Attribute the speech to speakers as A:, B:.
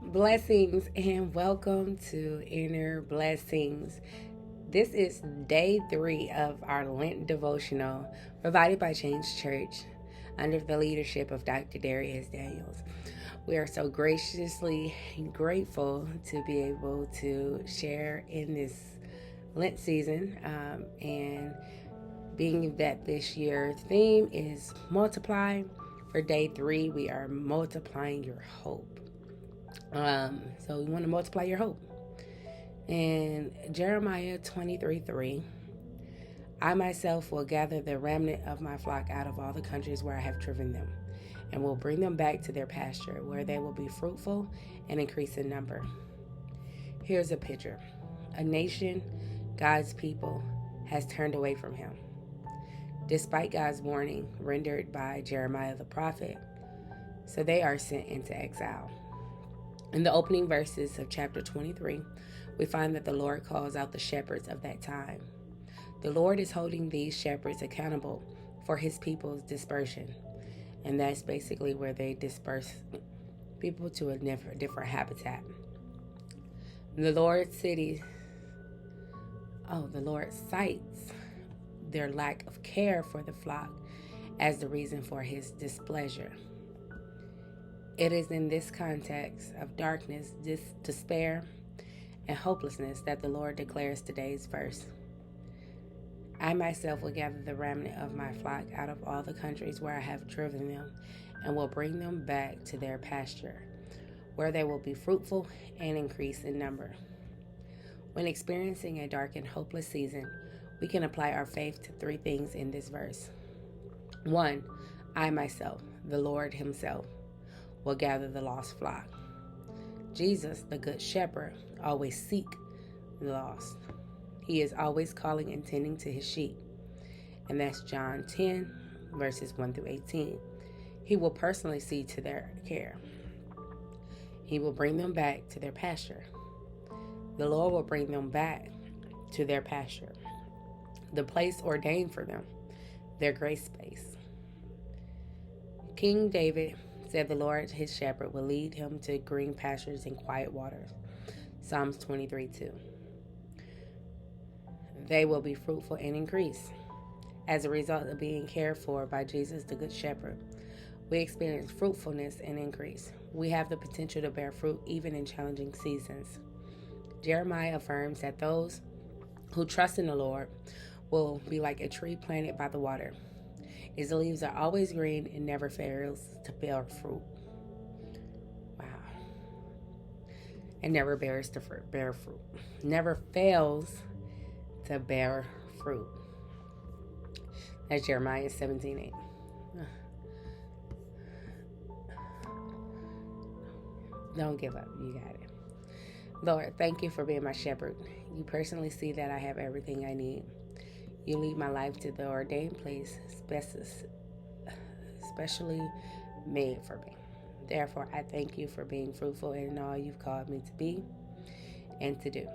A: Blessings and welcome to Inner Blessings. This is day 3 of our Lent Devotional provided by Change Church under the leadership of Dr. Darius Daniels. We are so graciously grateful to be able to share in this Lent season and being that this year's theme is multiply. For day 3, we are multiplying your hope. So we want to multiply your hope. In Jeremiah 23:3, I myself will gather the remnant of my flock out of all the countries where I have driven them, and will bring them back to their pasture, where they will be fruitful and increase in number. Here's a picture. A nation, God's people, has turned away from him. Despite God's warning rendered by Jeremiah the prophet, so they are sent into exile. In the opening verses of chapter 23, we find that the Lord calls out the shepherds of that time. The Lord is holding these shepherds accountable for his people's dispersion. And that's basically where they disperse people to a different habitat. The Lord cites their lack of care for the flock as the reason for his displeasure. It is in this context of darkness, despair, and hopelessness that the Lord declares today's verse. I myself will gather the remnant of my flock out of all the countries where I have driven them, and will bring them back to their pasture, where they will be fruitful and increase in number. When experiencing a dark and hopeless season, we can apply our faith to 3 things in this verse. 1. I myself, the Lord himself, will gather the lost flock. Jesus, the good shepherd, always seeks the lost. He is always calling and tending to his sheep. And that's John 10, verses 1 through 18. He will personally see to their care. He will bring them back to their pasture. The Lord will bring them back to their pasture, the place ordained for them, their grace space. King David said the Lord, his shepherd, will lead him to green pastures and quiet waters. Psalms 23:2. They will be fruitful and increase. As a result of being cared for by Jesus, the Good Shepherd, we experience fruitfulness and increase. We have the potential to bear fruit even in challenging seasons. Jeremiah affirms that those who trust in the Lord will be like a tree planted by the water. Its leaves are always green and never fails to bear fruit. Wow. And never bears to bear fruit. Never fails to bear fruit. That's Jeremiah 17:8. Don't give up. You got it. Lord, thank you for being my shepherd. You personally see that I have everything I need. You lead my life to the ordained place, especially made for me. Therefore, I thank you for being fruitful in all you've called me to be and to do.